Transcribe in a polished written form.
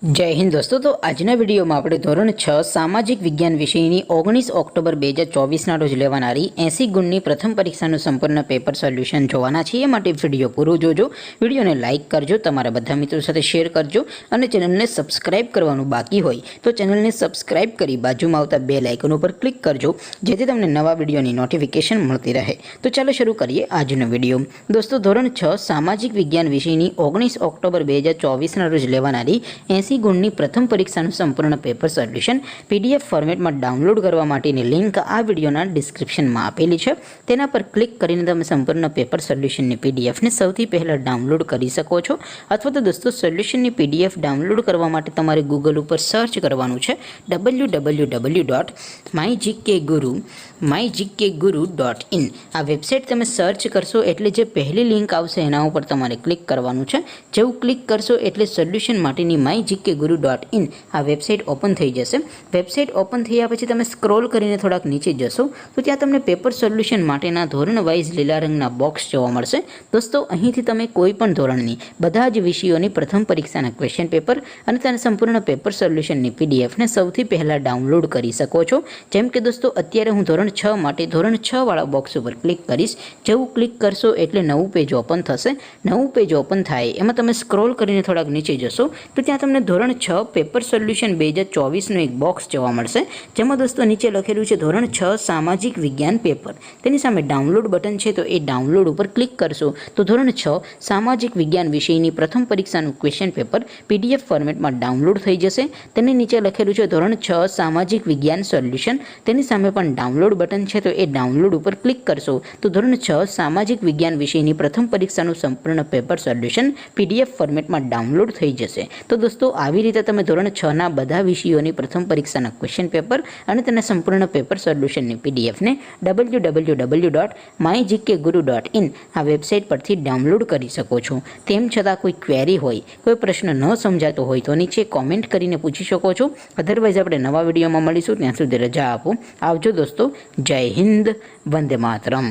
जय हिंद दोस्तों। तो आजना विडियो में આપણે ધોરણ 6 સામાજિક વિજ્ઞાન વિષયની 19 ઓક્ટોબર 2024 રોજ લેવાનારી 80 ગુણની પ્રથમ પરીક્ષાનું સંપૂર્ણ પેપર સોલ્યુશન જોવાના છે। એ માટે વિડિયો પૂરો જોજો, વિડિયોને લાઈક કરજો, તમારા બધા મિત્રો સાથે શેર કરજો અને ચેનલને સબસ્ક્રાઇબ કરવાનું બાકી હોય તો ચેનલને સબસ્ક્રાઇબ કરી બાજુમાં આવતા બેલ આઇકન ઉપર ક્લિક કરજો, જેથી તમને નવા વિડિયોની નોટિફિકેશન મળતી રહે। તો ચાલો શરૂ કરીએ આજનો વિડિયો। દોસ્તો, ધોરણ 6 સામાજિક વિજ્ઞાન વિષયની 19 ઓક્ટોબર 2024 રોજ લેવાનારી 80 ગુણની પ્રથમ પરીક્ષાનું સંપૂર્ણ પેપર સોલ્યુશન પીડીએફ ફોર્મેટમાં ડાઉનલોડ કરવા માટેની લિંક આ વિડિયોના ડિસ્ક્રિપ્શનમાં આપેલી છે। તેના પર ક્લિક કરીને તમે સંપૂર્ણ પેપર સોલ્યુશનની પીડીએફને સૌથી પહેલાં ડાઉનલોડ કરી શકો છો। અથવા તો દોસ્તો, સોલ્યુશનની પીડીએફ ડાઉનલોડ કરવા માટે તમારે ગૂગલ ઉપર સર્ચ કરવાનું છે www.mygkguru.in। આ વેબસાઇટ તમે સર્ચ કરશો એટલે જે પહેલી લિંક આવશે એના ઉપર તમારે ક્લિક કરવાનું છે। જેવું ક્લિક કરશો એટલે સોલ્યુશન માટેની mygkguru.in આ વેબસાઇટ ઓપન થઈ જશે। વેબસાઇટ ઓપન થયા પછી તમે સ્ક્રોલ કરીને થોડાક નીચે જશો તો ત્યાં તમને પેપર સોલ્યુશન માટેના ધોરણ વાઇઝ લીલા રંગના બોક્સ જોવા મળશે। દોસ્તો, અહીંથી તમે કોઈ પણ ધોરણની બધા જ વિષયોની પ્રથમ પરીક્ષાના ક્વેશ્ચન પેપર અને તેના સંપૂર્ણ પેપર સોલ્યુશનની પીડીએફને સૌથી પહેલાં ડાઉનલોડ કરી શકો છો। જેમ કે દોસ્તો, અત્યારે હું ધોરણ 6 માટે ધોરણ 6 વાળા બોક્સ ઉપર ક્લિક કરીશ। જેવું ક્લિક કરશો એટલે નવું પેજ ઓપન થશે। નવું પેજ ઓપન થાય એમાં તમે સ્ક્રોલ કરીને થોડાક નીચે જશો તો ત્યાં તમને ધોરણ 6 પેપર સોલ્યુશન 2024નું એક બોક્સ જોવા મળશે, જેમાં દોસ્તો નીચે લખેલું છે ધોરણ 6 સામાજિક વિજ્ઞાન પેપર। તેની સામે ડાઉનલોડ બટન છે, તો એ ડાઉનલોડ ઉપર ક્લિક કરશો તો ધોરણ 6 સામાજિક વિજ્ઞાન વિષયની પ્રથમ પરીક્ષાનું ક્વેશ્ચન પેપર પીડીએફ ફોર્મેટમાં ડાઉનલોડ થઈ જશે। તેની નીચે લખેલું છે ધોરણ 6 સામાજિક વિજ્ઞાન સોલ્યુશન। તેની સામે પણ ડાઉનલોડ બટન છે, તો એ ડાઉનલોડ ઉપર ક્લિક કરશો તો ધોરણ 6 સામાજિક વિજ્ઞાન વિષયની પ્રથમ પરીક્ષાનું સંપૂર્ણ પેપર સોલ્યુશન પીડીએફ ફોર્મેટમાં ડાઉનલોડ થઈ જશે। તો દોસ્તો, આવી રીતે તમે ધોરણ 6ના બધા વિષયોની પ્રથમ પરીક્ષાના ક્વેશ્ચન પેપર અને તેના સંપૂર્ણ પેપર સોલ્યુશનની પીડીએફને www.mygkguru.in આ વેબસાઇટ પરથી ડાઉનલોડ કરી શકો છો। તેમ છતાં કોઈ ક્વેરી હોય, કોઈ પ્રશ્ન ન સમજાતો હોય તો નીચે કોમેન્ટ કરીને પૂછી શકો છો। અધરવાઇઝ આપણે નવા વિડીયોમાં મળીશું, ત્યાં સુધી રજા આપો। આવજો દોસ્તો, જય હિન્દ, વંદે માતરમ।